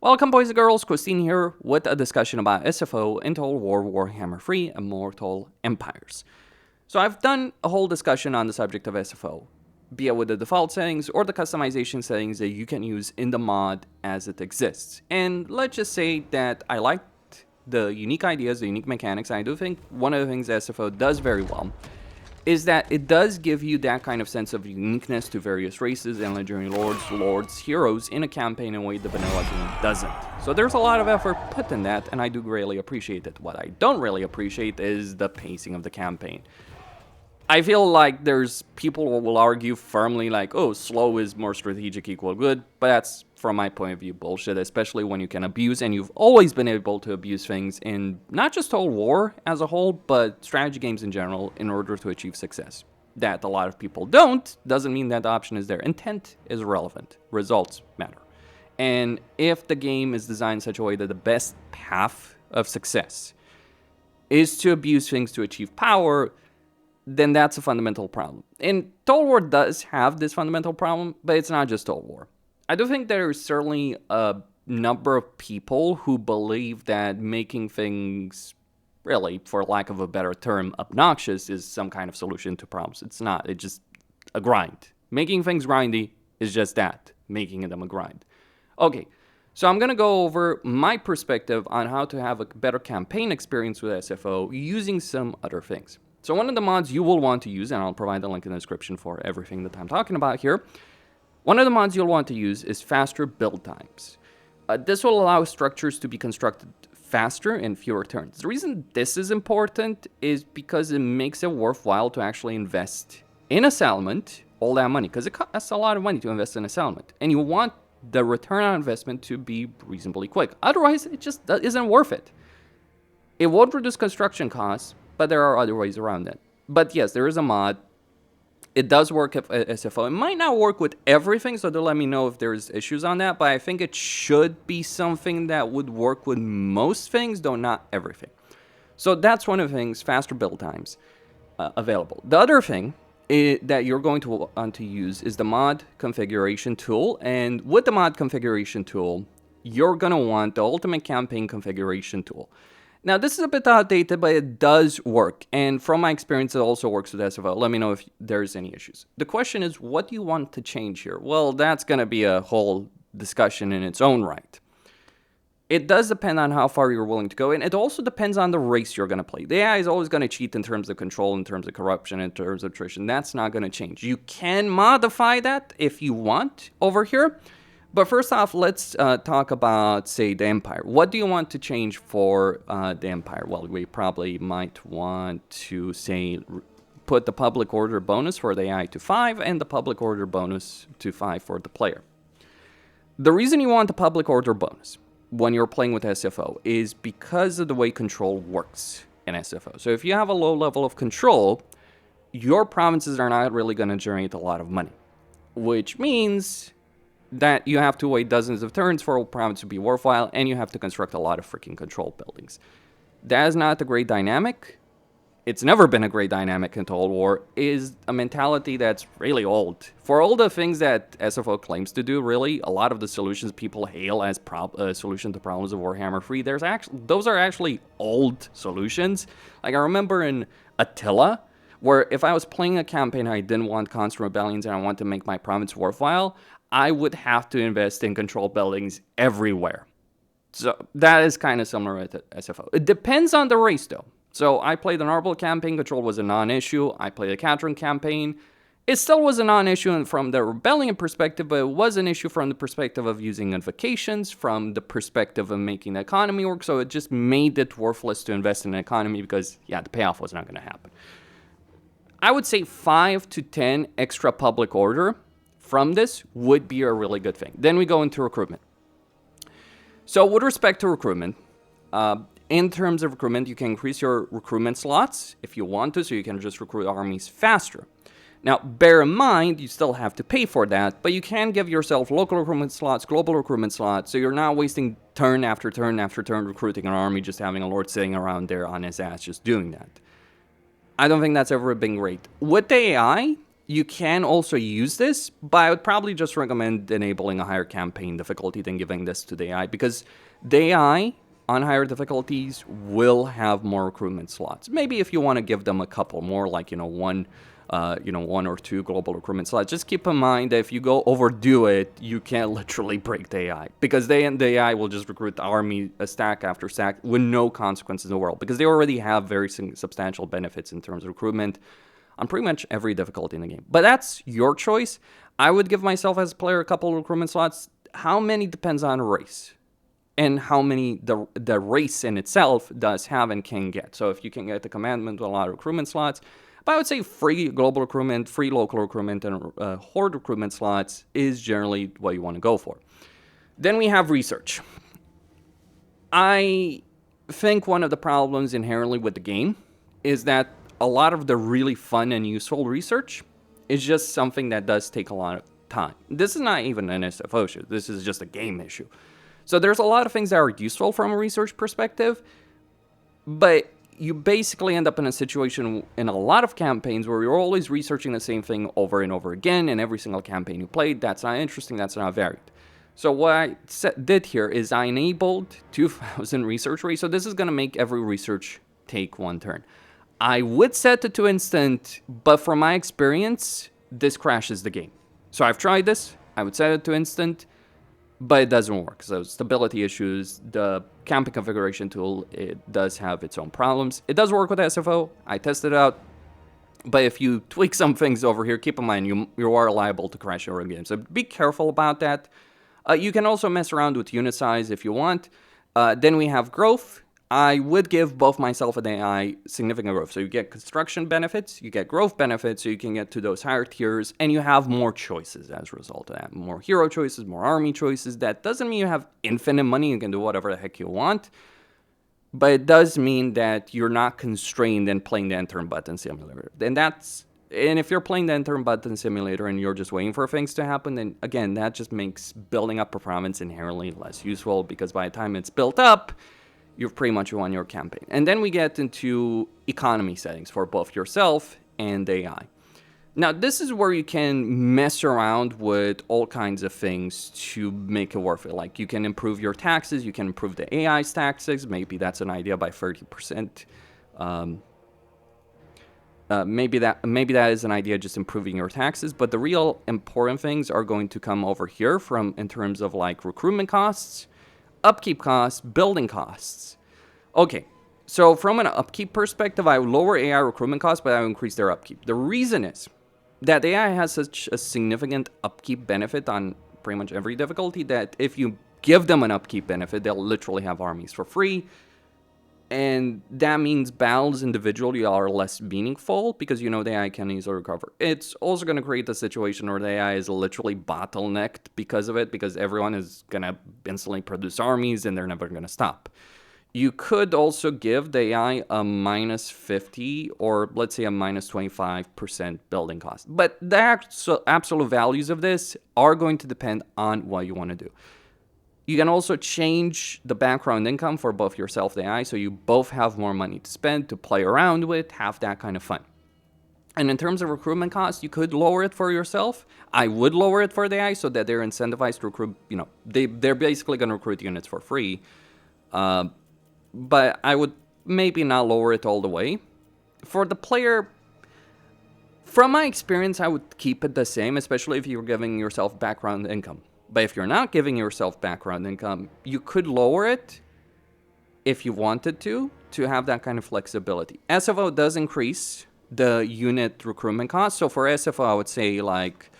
Welcome boys and girls, Christine here with a discussion about SFO in Total War Warhammer 3 Immortal Empires. So I've done a whole discussion on the subject of SFO, be it with the default settings or the customization settings that you can use in the mod as it exists. And let's just say that I liked the unique ideas, the unique mechanics. I do think one of the things SFO does very well is that it does give you that kind of sense of uniqueness to various races and legendary lords, heroes in a campaign in a way the vanilla game doesn't. So there's a lot of effort put in that, and I do greatly appreciate it. What I don't really appreciate is the pacing of the campaign. I feel like there's people who will argue firmly like, oh, slow is more strategic equal good, but that's, from my point of view, bullshit, especially when you can abuse, and you've always been able to abuse things in not just Total War as a whole, but strategy games in general in order to achieve success. That a lot of people don't doesn't mean that the option is there. Intent is relevant. Results matter. And if the game is designed in such a way that the best path of success is to abuse things to achieve power, then that's a fundamental problem. And Total War does have this fundamental problem, but it's not just Total War. I do think there is certainly a number of people who believe that making things, really, for lack of a better term, obnoxious is some kind of solution to problems. It's not. It's just a grind. Making things grindy is just that, making them a grind. Okay, so I'm going to go over my perspective on how to have a better campaign experience with SFO using some other things. So one of the mods you will want to use, and I'll provide the link in the description for everything that I'm talking about here, one of the mods you'll want to use is faster build times. This will allow structures to be constructed faster in fewer turns. The reason this is important is because it makes it worthwhile to actually invest in a settlement all that money, because it costs a lot of money to invest in a settlement, and you want the return on investment to be reasonably quick. Otherwise, it just isn't worth it. It won't reduce construction costs, but there are other ways around it. But yes, there is a mod. It does work at SFO. It might not work with everything, so they'll let me know if there's issues on that, but I think it should be something that would work with most things, though not everything. So that's one of the things, faster build times available. The other thing that you're going to want to use is the mod configuration tool, and with the mod configuration tool, you're going to want the ultimate campaign configuration tool. Now, this is a bit outdated, but it does work. And from my experience, it also works with SFO. Let me know if there's any issues. The question is, what do you want to change here? Well, that's going to be a whole discussion in its own right. It does depend on how far you're willing to go, and it also depends on the race you're going to play. The AI is always going to cheat in terms of control, in terms of corruption, in terms of attrition. That's not going to change. You can modify that if you want over here. But first off, let's talk about, say, the Empire. What do you want to change for the Empire? Well, we probably might want to, say, put the public order bonus for the AI to 5 and the public order bonus to 5 for the player. The reason you want the public order bonus when you're playing with SFO is because of the way control works in SFO. So if you have a low level of control, your provinces are not really going to generate a lot of money, which means that you have to wait dozens of turns for a province to be worthwhile, and you have to construct a lot of freaking control buildings. That is not a great dynamic. It's never been a great dynamic in Total War. It is a mentality that's really old. For all the things that SFO claims to do, really, a lot of the solutions people hail as solution to problems of Warhammer 3, those are actually old solutions. Like, I remember in Attila, where if I was playing a campaign and I didn't want constant rebellions and I wanted to make my province worthwhile, I would have to invest in control buildings everywhere. So that is kind of similar to SFO. It depends on the race, though. So I played an Arbol campaign. Control was a non-issue. I played a Catron campaign. It still was a non-issue from the rebellion perspective, but it was an issue from the perspective of using invocations, from the perspective of making the economy work. So it just made it worthless to invest in an economy because, yeah, the payoff was not going to happen. I would say 5 to 10 extra public order from this would be a really good thing. Then we go into recruitment. So with respect to recruitment, in terms of recruitment, you can increase your recruitment slots if you want to, so you can just recruit armies faster. Now, bear in mind, you still have to pay for that, but you can give yourself local recruitment slots, global recruitment slots, so you're not wasting turn after turn after turn recruiting an army, just having a lord sitting around there on his ass just doing that. I don't think that's ever been great. With the AI, You can also use this, but I would probably just recommend enabling a higher campaign difficulty than giving this to the AI, because the AI on higher difficulties will have more recruitment slots. Maybe if you want to give them a couple more, like, one or two global recruitment slots, just keep in mind that if you go overdo it, you can literally break the AI, because the AI will just recruit the army stack after stack with no consequences in the world, because they already have very substantial benefits in terms of recruitment on pretty much every difficulty in the game. But that's your choice. I would give myself as a player a couple of recruitment slots. How many depends on race, and how many the race in itself does have and can get. So if you can get the commandment with a lot of recruitment slots, but I would say free global recruitment, free local recruitment, and horde recruitment slots is generally what you want to go for. Then we have research. I think one of the problems inherently with the game is that a lot of the really fun and useful research is just something that does take a lot of time. This is not even an SFO issue. This is just a game issue. So there's a lot of things that are useful from a research perspective, but you basically end up in a situation in a lot of campaigns where you're always researching the same thing over and over again, and every single campaign you played, that's not interesting, that's not varied. So what I did here is I enabled 2,000 research rates, so this is going to make every research take one turn. I would set it to instant, but from my experience, this crashes the game. So I've tried this, I would set it to instant, but it doesn't work. So stability issues, the camping configuration tool, it does have its own problems. It does work with SFO, I tested it out, but if you tweak some things over here, keep in mind you are liable to crash your own game. So be careful about that. You can also mess around with unit size if you want. Then we have growth. I would give both myself and AI significant growth. So you get construction benefits, you get growth benefits, so you can get to those higher tiers, and you have more choices as a result of that. More hero choices, more army choices. That doesn't mean you have infinite money, you can do whatever the heck you want, but it does mean that you're not constrained in playing the enter button simulator. And if you're playing the enter button simulator and you're just waiting for things to happen, then again, that just makes building up a province inherently less useful, because by the time it's built up, you've pretty much won your campaign. And then we get into economy settings for both yourself and AI. Now, this is where you can mess around with all kinds of things to make it worth it. Like, you can improve your taxes, you can improve the AI's taxes. Maybe that's an idea by 30%. Maybe that is an idea, just improving your taxes. But the real important things are going to come over here in terms of like recruitment costs, upkeep costs, building costs. Okay, so from an upkeep perspective, I would lower AI recruitment costs, but I would increase their upkeep. The reason is that AI has such a significant upkeep benefit on pretty much every difficulty that if you give them an upkeep benefit, they'll literally have armies for free. And that means battles individually are less meaningful, because the AI can easily recover. It's also going to create a situation where the AI is literally bottlenecked because of it, because everyone is going to instantly produce armies and they're never going to stop. You could also give the AI a minus 50 or let's say a minus 25% building cost. But the absolute values of this are going to depend on what you want to do. You can also change the background income for both yourself and AI, so you both have more money to spend, to play around with, have that kind of fun. And in terms of recruitment costs, you could lower it for yourself. I would lower it for the AI so that they're incentivized to recruit, they're basically going to recruit units for free. But I would maybe not lower it all the way. For the player, from my experience, I would keep it the same, especially if you're giving yourself background income. But if you're not giving yourself background income, you could lower it if you wanted to have that kind of flexibility. SFO does increase the unit recruitment cost. So for SFO, I would say like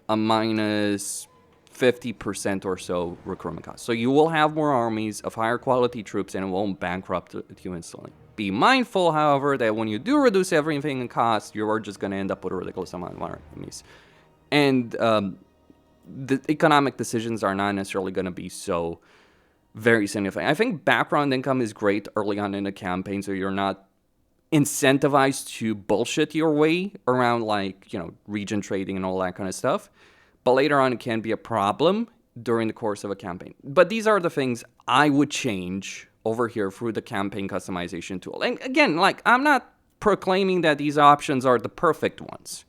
a minus 50% or so recruitment cost. So you will have more armies of higher quality troops and it won't bankrupt you instantly. Be mindful, however, that when you do reduce everything in cost, you are just going to end up with a ridiculous amount of armies. And the economic decisions are not necessarily going to be so very significant. I think background income is great early on in a campaign, so you're not incentivized to bullshit your way around region trading and all that kind of stuff. But later on, it can be a problem during the course of a campaign. But these are the things I would change over here through the campaign customization tool. And again, I'm not proclaiming that these options are the perfect ones.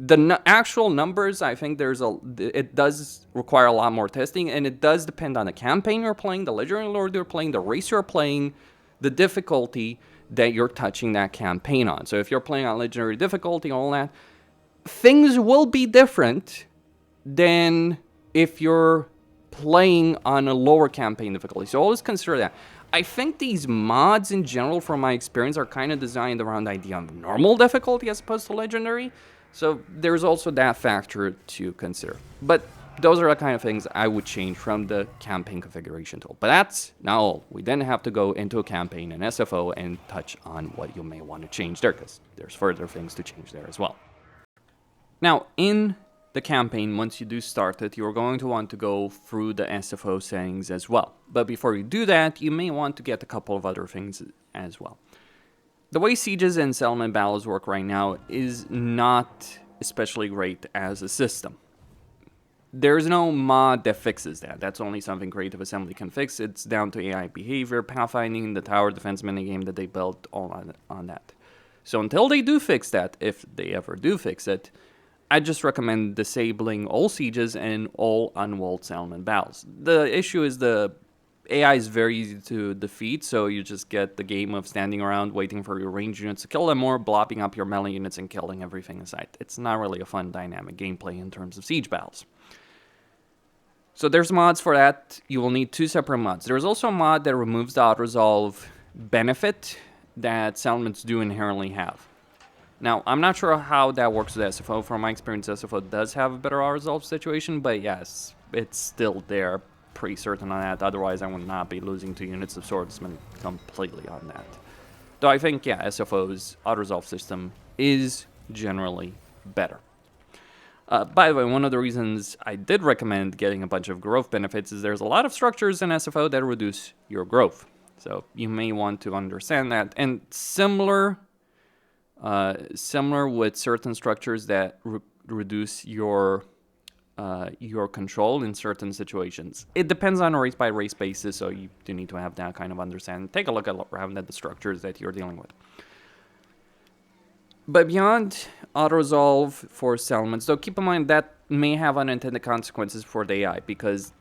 The actual numbers, I think it does require a lot more testing, and it does depend on the campaign you're playing, the legendary lord you're playing, the race you're playing, the difficulty that you're touching that campaign on. So if you're playing on legendary difficulty, all that, things will be different than if you're playing on a lower campaign difficulty. So always consider that. I think these mods in general, from my experience, are kind of designed around the idea of normal difficulty as opposed to legendary. So there's also that factor to consider. But those are the kind of things I would change from the campaign configuration tool. But that's not all. We then have to go into a campaign in SFO and touch on what you may want to change there, because there's further things to change there as well. Now, in the campaign, once you do start it, you're going to want to go through the SFO settings as well. But before you do that, you may want to get a couple of other things as well. The way sieges and settlement battles work right now is not especially great as a system. There's no mod that fixes that. That's only something Creative Assembly can fix. It's down to AI behavior, pathfinding, the tower defense minigame that they built, all on that. So until they do fix that, if they ever do fix it, I just recommend disabling all sieges and all unwalled settlement battles. The issue is the AI is very easy to defeat, so you just get the game of standing around waiting for your ranged units to kill them, or blopping up your melee units and killing everything in sight. It's not really a fun dynamic gameplay in terms of siege battles. So there's mods for that. You will need 2 separate mods. There's also a mod that removes the auto-resolve benefit that settlements do inherently have. Now, I'm not sure how that works with SFO. From my experience, SFO does have a better auto-resolve situation, but yes, it's still there. Pretty certain on that. Otherwise, I would not be losing 2 units of swordsmen completely on that. Though I think, yeah, SFO's auto-resolve system is generally better. By the way, one of the reasons I did recommend getting a bunch of growth benefits is there's a lot of structures in SFO that reduce your growth. So you may want to understand that. And similar with certain structures that reduce your control in certain situations. It depends on a race-by-race basis, so you do need to have that kind of understanding. Take a look around at the structures that you're dealing with. But beyond auto-resolve for settlements, though, keep in mind that may have unintended consequences for the AI, because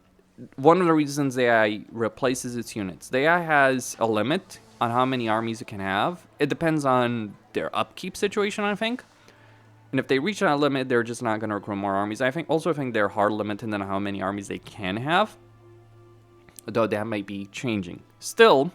one of the reasons the AI replaces its units, the AI has a limit on how many armies it can have. It depends on their upkeep situation, I think. And if they reach that limit, they're just not going to recruit more armies. I think they're hard limited on how many armies they can have, though that might be changing. Still,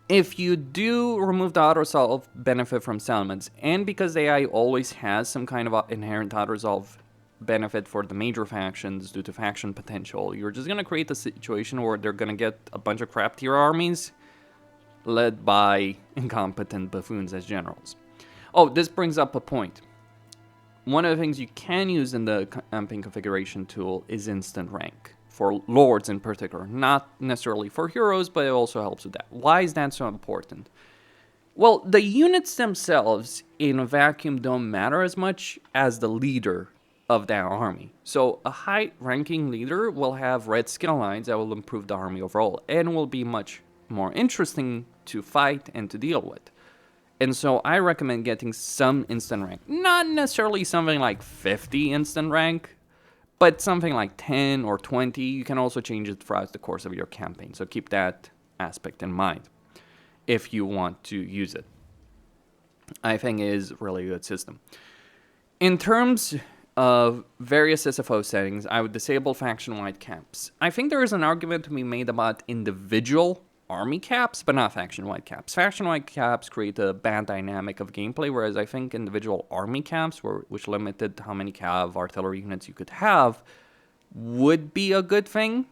if you do remove the auto-resolve benefit from settlements, and because the AI always has some kind of inherent auto-resolve benefit for the major factions due to faction potential, you're just going to create a situation where they're going to get a bunch of crap tier armies led by incompetent buffoons as generals. Oh, this brings up a point. One of the things you can use in the campaign configuration tool is instant rank. For lords in particular, not necessarily for heroes, but it also helps with that. Why is that so important? Well, the units themselves in a vacuum don't matter as much as the leader of that army. So a high-ranking leader will have red skill lines that will improve the army overall, and will be much more interesting to fight and to deal with. And so I recommend getting some instant rank. Not necessarily something like 50 instant rank, but something like 10 or 20. You can also change it throughout the course of your campaign. So keep that aspect in mind if you want to use it. I think it is really a good system. In terms of various SFO settings, I would disable faction-wide caps. I think there is an argument to be made about individual army caps, but not faction-wide caps. Faction-wide caps create a bad dynamic of gameplay, whereas I think individual army caps, which limited how many cav artillery units you could have, would be a good thing.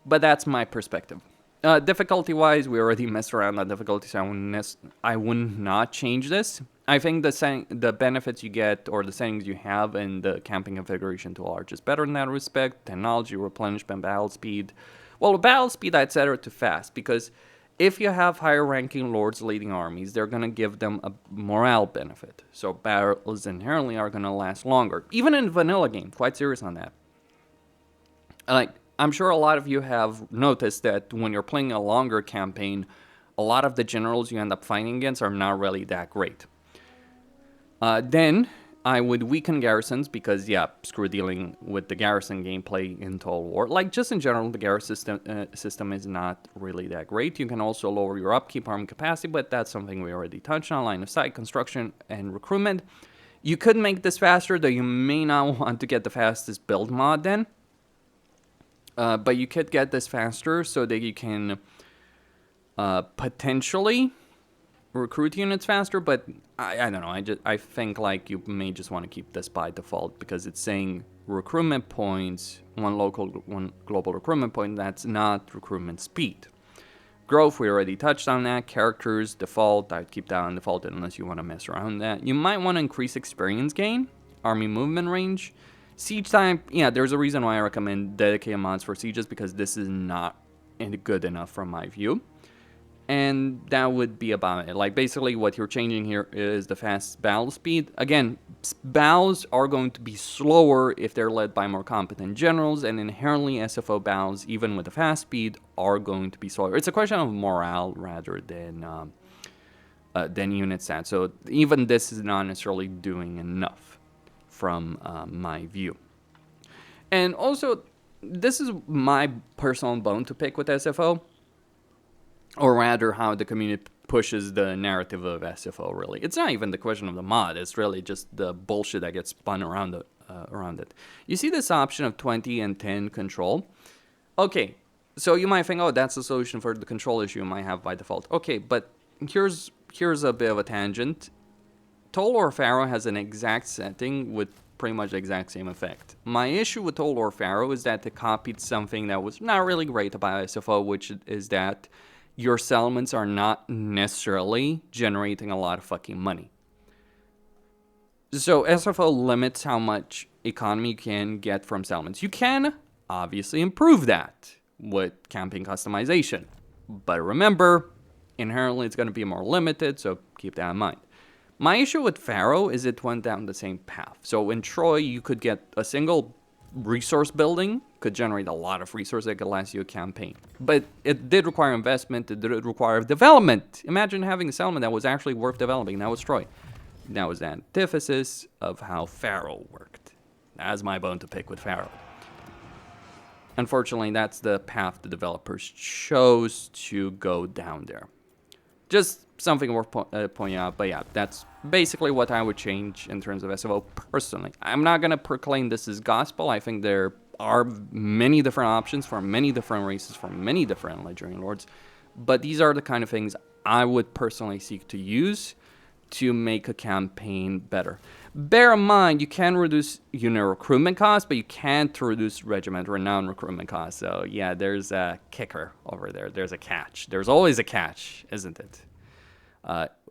But that's my perspective. Difficulty-wise, we already messed around on difficulty, so I would not change this. I think the benefits you get, or the settings you have in the camping configuration tool, are just better in that respect. Technology, replenishment, battle speed. Well, the battle speed, I'd set it to fast, because if you have higher ranking lords leading armies, they're going to give them a morale benefit. So battles inherently are going to last longer. Even in vanilla game, quite serious on that. Like, I'm sure a lot of you have noticed that when you're playing a longer campaign, a lot of the generals you end up fighting against are not really that great. Then, I would weaken garrisons because, yeah, screw dealing with the garrison gameplay in Total War. Like, just in general, the garrison system is not really that great. You can also lower your upkeep army capacity, but that's something we already touched on. Line of sight, construction, and recruitment. You could make this faster, though you may not want to get the fastest build mod then. But you could get this faster so that you can potentially recruit units faster, but I don't know. I think like you may just want to keep this by default because it's saying recruitment points, one global recruitment point. That's not recruitment speed. Growth, we already touched on that. Characters, default. I'd keep that on default unless you want to mess around that. You might want to increase experience gain, army movement range, siege time. Yeah, there's a reason why I recommend dedicated mods for sieges because this is not good enough from my view. And that would be about it. Like, basically, what you're changing here is the fast battle speed. Again, battles are going to be slower if they're led by more competent generals, and inherently SFO battles, even with the fast speed, are going to be slower. It's a question of morale rather than unit stats. So even this is not necessarily doing enough from my view. And also, this is my personal bone to pick with SFO. Or rather, how the community pushes the narrative of SFO, really. It's not even the question of the mod. It's really just the bullshit that gets spun around it. You see this option of 20 and 10 control? Okay, so you might think, oh, that's the solution for the control issue you might have by default. Okay, but here's a bit of a tangent. Total War Pharaoh has an exact setting with pretty much the exact same effect. My issue with Total War Pharaoh is that it copied something that was not really great about SFO, which is that your settlements are not necessarily generating a lot of fucking money. So SFO limits how much economy you can get from settlements. You can obviously improve that with campaign customization. But remember, inherently it's going to be more limited, so keep that in mind. My issue with Pharaoh is it went down the same path. So in Troy, you could get a single resource building, could generate a lot of resources that could last you a campaign. But it did require investment, it did require development. Imagine having a settlement that was actually worth developing. That was Troy. That was the antithesis of how Pharaoh worked. That's my bone to pick with Pharaoh. Unfortunately, that's the path the developers chose to go down there. Just something worth pointing out, but yeah, that's basically what I would change in terms of SFO personally. I'm not going to proclaim this as gospel. I think there are many different options for many different races, for many different Legendary Lords, but these are the kind of things I would personally seek to use to make a campaign better. Bear in mind, you can reduce unit recruitment costs, but you can't reduce regiment renown recruitment costs. So yeah, there's a kicker over there. There's a catch. There's always a catch, isn't it?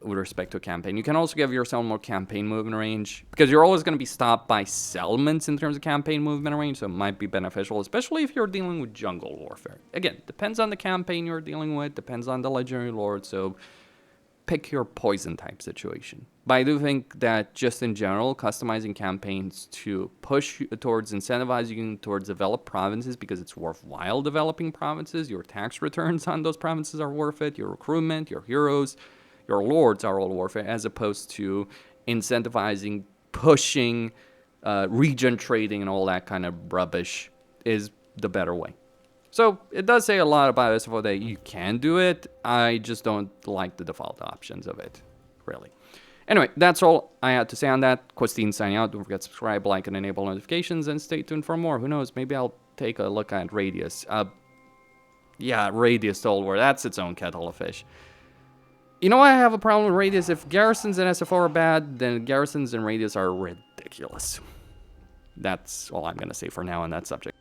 With respect to a campaign. You can also give yourself more campaign movement range, because you're always going to be stopped by settlements in terms of campaign movement range, so it might be beneficial, especially if you're dealing with jungle warfare. Again, depends on the campaign you're dealing with, depends on the Legendary Lord, so pick your poison type situation. But I do think that just in general, customizing campaigns to push towards incentivizing you towards developed provinces, because it's worthwhile developing provinces, your tax returns on those provinces are worth it, your recruitment, your heroes, your lords are all worth it, as opposed to incentivizing, pushing, region trading and all that kind of rubbish is the better way. So it does say a lot about SFO that you can do it. I just don't like the default options of it, really. Anyway, that's all I had to say on that. Questine signing out. Don't forget to subscribe, like, and enable notifications, and stay tuned for more. Who knows? Maybe I'll take a look at Radius. Yeah, Radius Total War. That's its own kettle of fish. You know why I have a problem with Radius? If garrisons and SFO are bad, then garrisons and Radius are ridiculous. That's all I'm going to say for now on that subject.